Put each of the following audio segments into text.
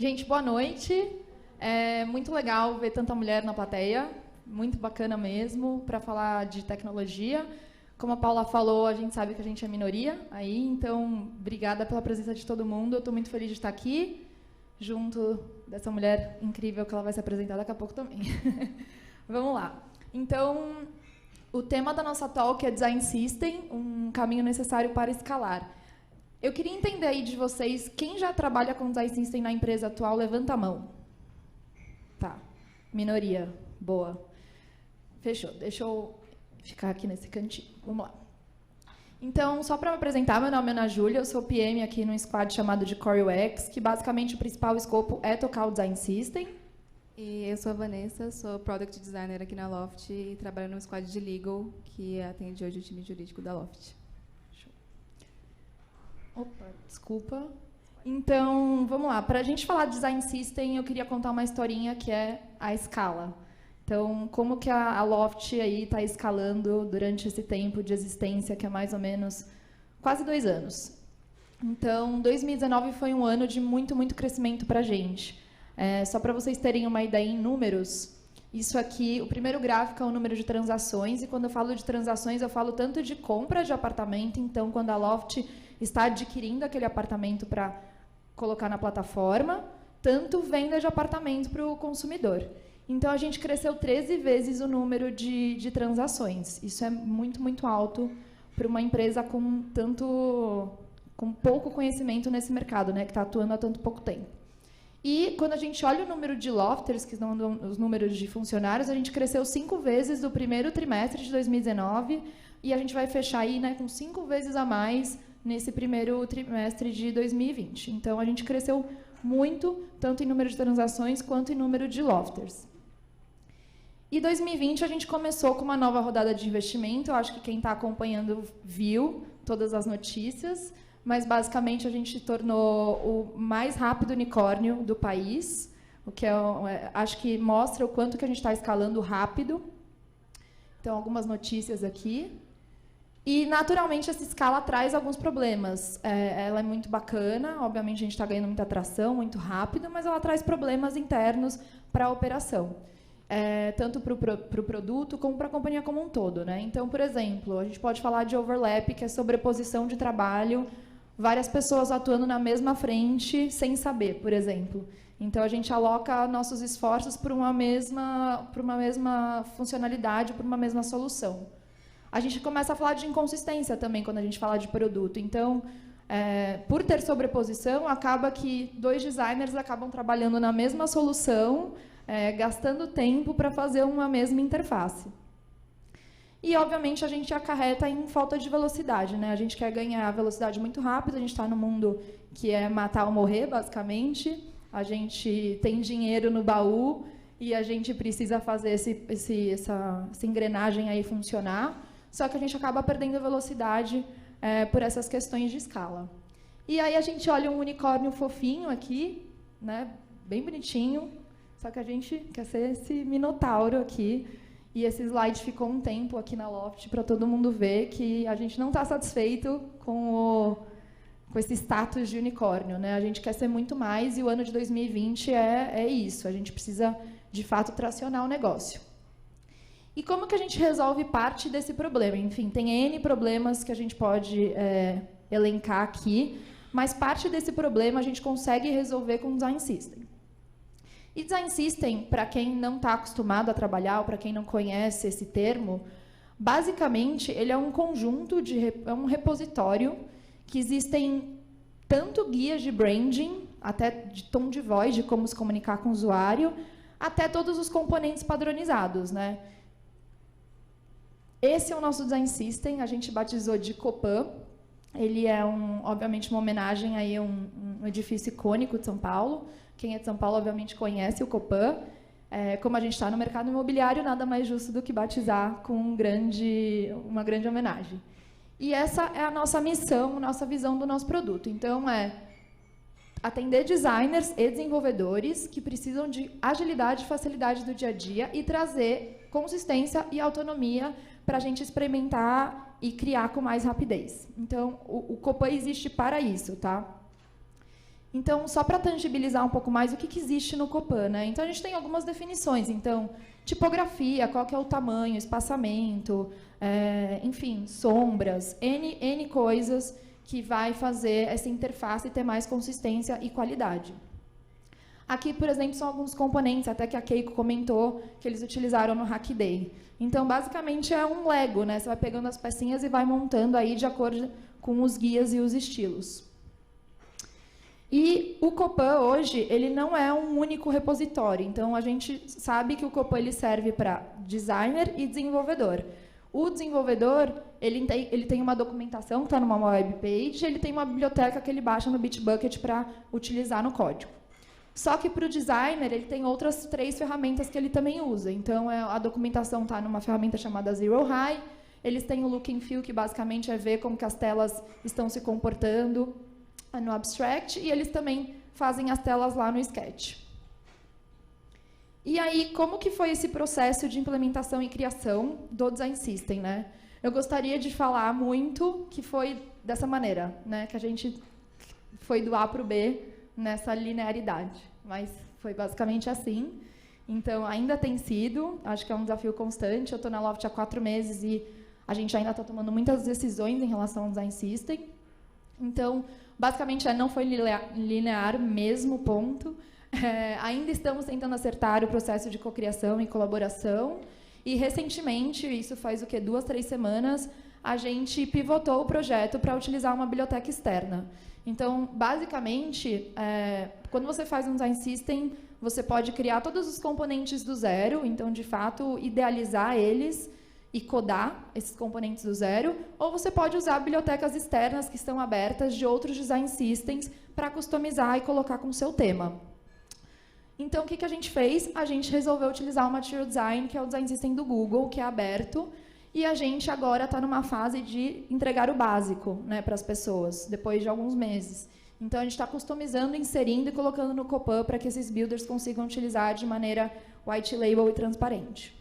Gente, boa noite. É muito legal ver tanta mulher na plateia. Muito bacana mesmo para falar de tecnologia. Como a Paula falou, a gente sabe que a gente é minoria aí, então obrigada pela presença de todo mundo. Eu estou muito feliz de estar aqui, junto dessa mulher incrível que ela vai se apresentar daqui a pouco também. Vamos lá. Então, o tema da nossa talk é Design System, um caminho necessário para escalar. Eu queria entender aí de vocês, quem já trabalha com Design System na empresa atual, levanta a mão. Tá, minoria, boa. Fechou, deixa eu ficar aqui nesse cantinho. Vamos lá. Então, só para me apresentar, meu nome é Ana Júlia, eu sou PM aqui num squad chamado de Core UX, que basicamente o principal escopo é tocar o Design System. E eu sou a Vanessa, sou Product Designer aqui na Loft e trabalho no squad de Legal, que atende hoje o time jurídico da Loft. Opa, desculpa. Então, vamos lá. Para a gente falar de Design System, eu queria contar uma historinha que é a escala. Então, como que a Loft aí está escalando durante esse tempo de existência, que é mais ou menos quase 2 anos. Então, 2019 foi um ano de muito crescimento para a gente. Só para vocês terem uma ideia em números, isso aqui, o primeiro gráfico é o número de transações, e quando eu falo de transações, eu falo tanto de compra de apartamento, então, quando a Loft está adquirindo aquele apartamento para colocar na plataforma, tanto venda de apartamento para o consumidor. Então, a gente cresceu 13 vezes o número de transações. Isso é muito alto para uma empresa com pouco conhecimento nesse mercado, né, que está atuando há tanto pouco tempo. E, quando a gente olha o número de lofters, que são os números de funcionários, a gente cresceu 5 vezes do primeiro trimestre de 2019, e a gente vai fechar aí, né, com 5 vezes a mais nesse primeiro trimestre de 2020. Então, a gente cresceu muito, tanto em número de transações quanto em número de lofters. E 2020 a gente começou com uma nova rodada de investimento. Eu acho que quem está acompanhando viu todas as notícias, mas basicamente a gente tornou o mais rápido unicórnio do país, o que acho que mostra o quanto que a gente está escalando rápido. Então, algumas notícias aqui. E, naturalmente, essa escala traz alguns problemas. Ela é muito bacana, obviamente a gente está ganhando muita atração, muito rápido, mas ela traz problemas internos para a operação. Tanto para o produto como para a companhia como um todo, né? Então, por exemplo, a gente pode falar de overlap, que é sobreposição de trabalho, várias pessoas atuando na mesma frente sem saber, por exemplo. Então, a gente aloca nossos esforços por uma mesma funcionalidade, por uma mesma solução. A gente começa a falar de inconsistência também quando a gente fala de produto. Então, por ter sobreposição, acaba que 2 designers acabam trabalhando na mesma solução, gastando tempo para fazer uma mesma interface. E, obviamente, a gente acarreta em falta de velocidade, né? A gente quer ganhar velocidade muito rápido, a gente está no mundo que é matar ou morrer, basicamente. A gente tem dinheiro no baú e a gente precisa fazer essa engrenagem aí funcionar. Só que a gente acaba perdendo velocidade por essas questões de escala. E aí a gente olha um unicórnio fofinho aqui, né, bem bonitinho, só que a gente quer ser esse minotauro aqui. E esse slide ficou um tempo aqui na Loft para todo mundo ver que a gente não está satisfeito com esse status de unicórnio, né? A gente quer ser muito mais e o ano de 2020 é isso. A gente precisa, de fato, tracionar o negócio. E como que a gente resolve parte desse problema? Enfim, tem N problemas que a gente pode elencar aqui, mas parte desse problema a gente consegue resolver com Design System. E Design System, para quem não está acostumado a trabalhar, ou para quem não conhece esse termo, basicamente ele é um conjunto, é um repositório que existem tanto guias de branding, até de tom de voz, de como se comunicar com o usuário, até todos os componentes padronizados, né? Esse é o nosso Design System, a gente batizou de Copan. Ele é, obviamente, uma homenagem aí a um edifício icônico de São Paulo. Quem é de São Paulo, obviamente, conhece o Copan. Como a gente está no mercado imobiliário, nada mais justo do que batizar com uma grande homenagem. E essa é a nossa missão, nossa visão do nosso produto. Então, atender designers e desenvolvedores que precisam de agilidade e facilidade do dia a dia e trazer consistência e autonomia para a gente experimentar e criar com mais rapidez. Então, o Copan existe para isso, tá? Então, só para tangibilizar um pouco mais o que existe no Copan, né? Então, a gente tem algumas definições. Então, tipografia, qual que é o tamanho, espaçamento, enfim, sombras, N coisas que vai fazer essa interface ter mais consistência e qualidade. Aqui, por exemplo, são alguns componentes, até que a Keiko comentou, que eles utilizaram no Hack Day. Então, basicamente, é um Lego, né? Você vai pegando as pecinhas e vai montando aí de acordo com os guias e os estilos. E o Copan, hoje, ele não é um único repositório. Então, a gente sabe que o Copan ele serve para designer e desenvolvedor. O desenvolvedor, ele tem uma documentação que está numa web page, ele tem uma biblioteca que ele baixa no Bitbucket para utilizar no código. Só que para o designer, ele tem outras 3 ferramentas que ele também usa. Então, a documentação está numa ferramenta chamada Zero High, eles têm o Look and Feel, que basicamente é ver como que as telas estão se comportando no Abstract, e eles também fazem as telas lá no Sketch. E aí, como que foi esse processo de implementação e criação do Design System, né? Eu gostaria de falar muito que foi dessa maneira, né? Que a gente foi do A para o B nessa linearidade, mas foi basicamente assim. Então, ainda tem sido, acho que é um desafio constante. Eu estou na Loft há 4 meses e a gente ainda está tomando muitas decisões em relação ao Design System. Então, basicamente, não foi linear mesmo, ponto. Ainda estamos tentando acertar o processo de cocriação e colaboração. E, recentemente, isso faz o quê? 2, 3 semanas, a gente pivotou o projeto para utilizar uma biblioteca externa. Então, basicamente, quando você faz um Design System, você pode criar todos os componentes do zero, então, de fato, idealizar eles e codar esses componentes do zero, ou você pode usar bibliotecas externas que estão abertas de outros design systems para customizar e colocar com o seu tema. Então, o que a gente fez? A gente resolveu utilizar o Material Design, que é o design system do Google, que é aberto, e a gente agora está numa fase de entregar o básico, né, para as pessoas, depois de alguns meses. Então, a gente está customizando, inserindo e colocando no Copan para que esses builders consigam utilizar de maneira white label e transparente.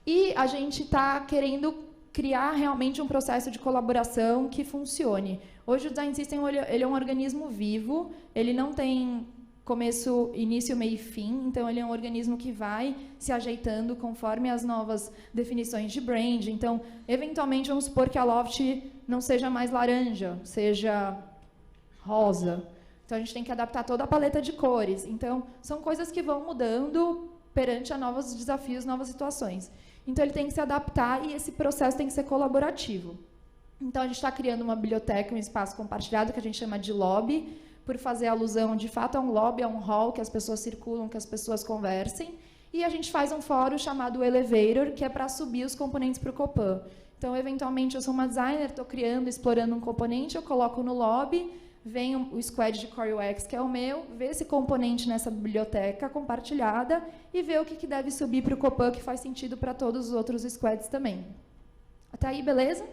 E a gente está querendo criar realmente um processo de colaboração que funcione. Hoje o Design System ele é um organismo vivo, ele não tem começo, início, meio e fim, então ele é um organismo que vai se ajeitando conforme as novas definições de brand. Então, eventualmente, vamos supor que a Loft não seja mais laranja, seja rosa. Então, a gente tem que adaptar toda a paleta de cores. Então, são coisas que vão mudando perante a novos desafios, novas situações. Então, ele tem que se adaptar e esse processo tem que ser colaborativo. Então, a gente está criando uma biblioteca, um espaço compartilhado, que a gente chama de lobby, por fazer alusão, de fato, a um lobby, a um hall, que as pessoas circulam, que as pessoas conversem. E a gente faz um fórum chamado Elevator, que é para subir os componentes para o Copan. Então, eventualmente, eu sou uma designer, estou criando, explorando um componente, eu coloco no lobby, vem o squad de Core UX, que é o meu, vê esse componente nessa biblioteca compartilhada e vê o que deve subir para o Copan, que faz sentido para todos os outros squads também. Até aí, beleza?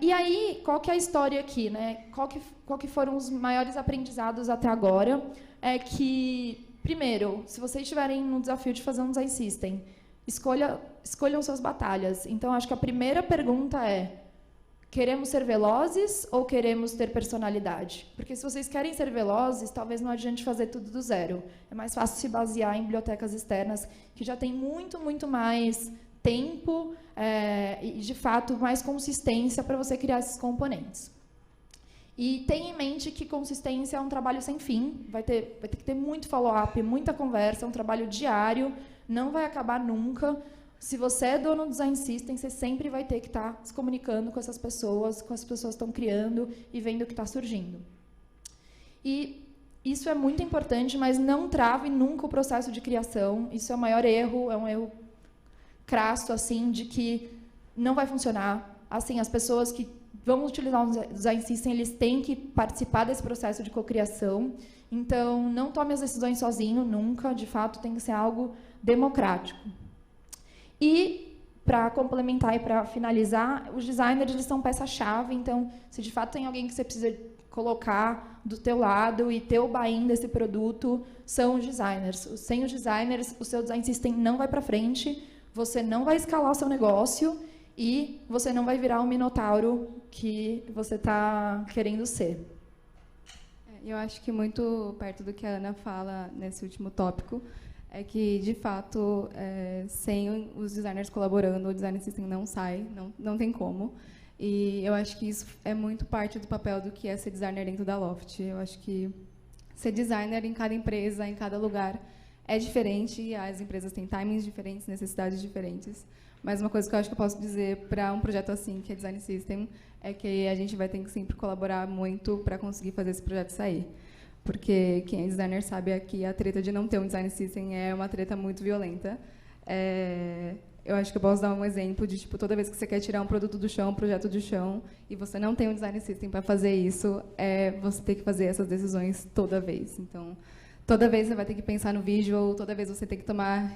E aí, qual que é a história aqui, né? Qual que foram os maiores aprendizados até agora? É que, primeiro, se vocês estiverem no desafio de fazer um design system, escolham suas batalhas. Então, acho que a primeira pergunta é: queremos ser velozes ou queremos ter personalidade? Porque se vocês querem ser velozes, talvez não adiante fazer tudo do zero. É mais fácil se basear em bibliotecas externas, que já tem muito, muito mais tempo e, de fato, mais consistência para você criar esses componentes. E tenha em mente que consistência é um trabalho sem fim, vai ter que ter muito follow-up, muita conversa, é um trabalho diário, não vai acabar nunca. Se você é dono do Design System, você sempre vai ter que estar se comunicando com essas pessoas que estão criando e vendo o que está surgindo. E isso é muito importante, mas não trave nunca o processo de criação. Isso é o maior erro, é um erro crasso, assim, de que não vai funcionar. Assim, as pessoas que vão utilizar o Design System, eles têm que participar desse processo de cocriação. Então, não tome as decisões sozinho, nunca. De fato, tem que ser algo democrático. E, para complementar e para finalizar, os designers eles são peça-chave. Então, se de fato tem alguém que você precisa colocar do teu lado e ter o buy-in desse produto, são os designers. Sem os designers, o seu Design System não vai para frente, você não vai escalar o seu negócio e você não vai virar o minotauro que você está querendo ser. Eu acho que muito perto do que a Ana fala nesse último tópico, é que, de fato, sem os designers colaborando, o design system não sai, não tem como. E eu acho que isso é muito parte do papel do que é ser designer dentro da Loft. Eu acho que ser designer em cada empresa, em cada lugar, é diferente. As empresas têm timings diferentes, necessidades diferentes. Mas uma coisa que eu acho que eu posso dizer para um projeto assim, que é Design System, é que a gente vai ter que sempre colaborar muito para conseguir fazer esse projeto sair. Porque quem é designer sabe que a treta de não ter um Design System é uma treta muito violenta. Eu acho que eu posso dar um exemplo de, tipo, toda vez que você quer tirar um produto do chão, um projeto do chão, e você não tem um Design System para fazer isso, você tem que fazer essas decisões toda vez. Então, toda vez você vai ter que pensar no visual, toda vez você tem que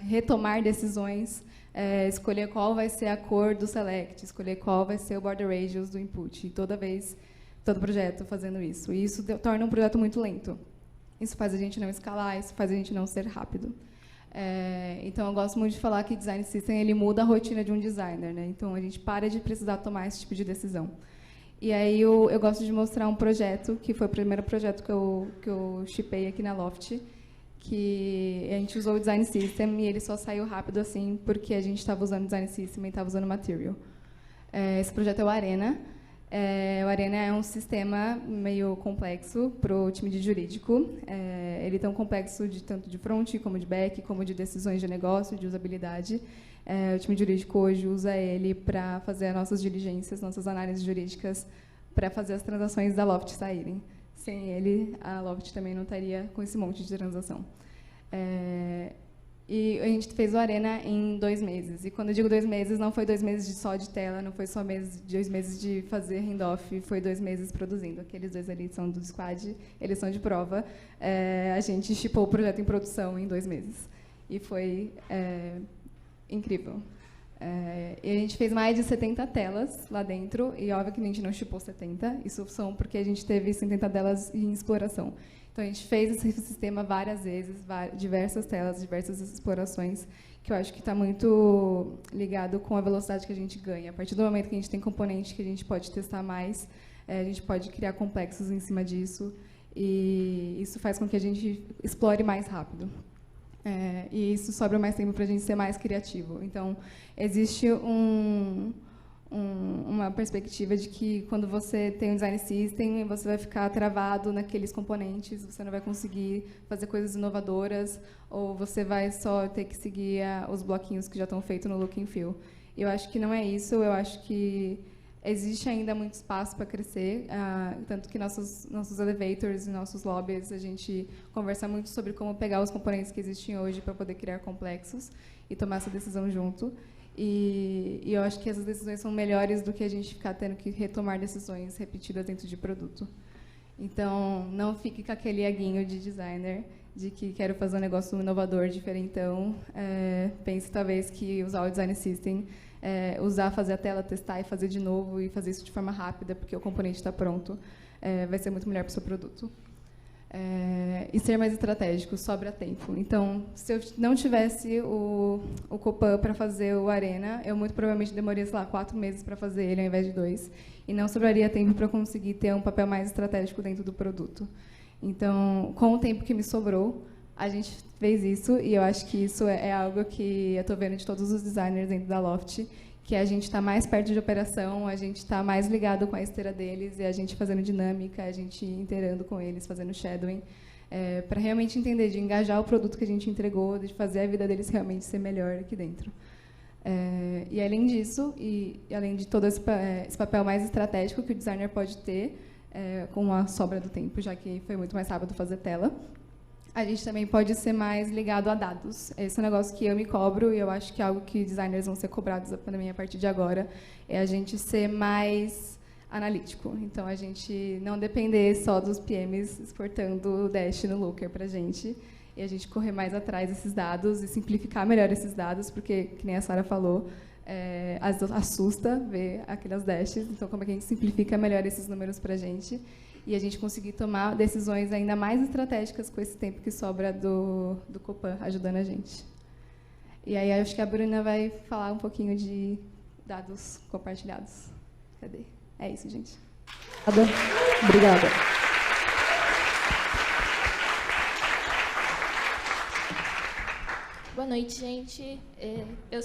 retomar decisões, escolher qual vai ser a cor do select, escolher qual vai ser o border radius do input. E toda vez, todo projeto fazendo isso. E isso torna um projeto muito lento. Isso faz a gente não escalar, isso faz a gente não ser rápido. Então, eu gosto muito de falar que Design System ele muda a rotina de um designer, né? Então, a gente para de precisar tomar esse tipo de decisão. E aí, eu gosto de mostrar um projeto, que foi o primeiro projeto que eu shippei aqui na Loft, que a gente usou o Design System e ele só saiu rápido assim porque a gente estava usando o Design System e estava usando Material. Esse projeto é o Arena. O Arena é um sistema meio complexo para o time de jurídico. Ele é tão complexo tanto de front, como de back, como de decisões de negócio, de usabilidade. O time jurídico hoje usa ele para fazer as nossas diligências, nossas análises jurídicas, para fazer as transações da Loft saírem. Sem ele, a Loft também não estaria com esse monte de transação. E a gente fez o Arena em 2 meses. E quando eu digo 2 meses, não foi 2 meses só de tela, não foi só 2 meses de fazer handoff, foi 2 meses produzindo. Aqueles 2 ali são do squad, eles são de prova. A gente shippou o projeto em produção em 2 meses. E foi incrível. E a gente fez mais de 70 telas lá dentro, e óbvio que a gente não shippou 70, isso são porque a gente teve 70 telas em exploração. Então, a gente fez esse sistema várias vezes, diversas telas, diversas explorações, que eu acho que está muito ligado com a velocidade que a gente ganha. A partir do momento que a gente tem componente que a gente pode testar mais, a gente pode criar complexos em cima disso, e isso faz com que a gente explore mais rápido. E isso sobra mais tempo para a gente ser mais criativo. Então, existe uma perspectiva de que quando você tem um design system, você vai ficar travado naqueles componentes, você não vai conseguir fazer coisas inovadoras, ou você vai só ter que seguir os bloquinhos que já estão feitos no look and feel. Eu acho que não é isso, eu acho que existe ainda muito espaço para crescer, tanto que nossos elevators e nossos lobbies, a gente conversa muito sobre como pegar os componentes que existem hoje para poder criar complexos e tomar essa decisão junto. E eu acho que essas decisões são melhores do que a gente ficar tendo que retomar decisões repetidas dentro de produto. Então, não fique com aquele eguinho de designer de que quero fazer um negócio inovador, diferentão. Pense, talvez, que usar o Design System, fazer a tela, testar e fazer de novo, e fazer isso de forma rápida, porque o componente está pronto, vai ser muito melhor para o seu produto. E ser mais estratégico, sobra tempo. Então, se eu não tivesse o Copan para fazer o Arena, eu muito provavelmente demoraria, sei lá, 4 meses para fazer ele, ao invés de 2. E não sobraria tempo para conseguir ter um papel mais estratégico dentro do produto. Então, com o tempo que me sobrou, a gente fez isso, e eu acho que isso é algo que eu estou vendo de todos os designers dentro da Loft, que a gente está mais perto de operação, a gente está mais ligado com a esteira deles, e a gente fazendo dinâmica, a gente interando com eles, fazendo shadowing, para realmente entender, de engajar o produto que a gente entregou, de fazer a vida deles realmente ser melhor aqui dentro. E além disso, e além de todo esse papel mais estratégico que o designer pode ter, com a sobra do tempo, já que foi muito mais rápido fazer tela, a gente também pode ser mais ligado a dados. Esse é um negócio que eu me cobro, e eu acho que é algo que designers vão ser cobrados também a partir de agora, é a gente ser mais analítico. Então, a gente não depender só dos PMs exportando o Dash no Looker para a gente, e a gente correr mais atrás desses dados e simplificar melhor esses dados, porque, que nem a Sara falou, assusta ver aquelas dashes. Então, como é que a gente simplifica melhor esses números para a gente, e a gente conseguir tomar decisões ainda mais estratégicas com esse tempo que sobra do Copan ajudando a gente. E aí, acho que a Bruna vai falar um pouquinho de dados compartilhados. Cadê? É isso, gente. Obrigada. Boa noite, gente. Eu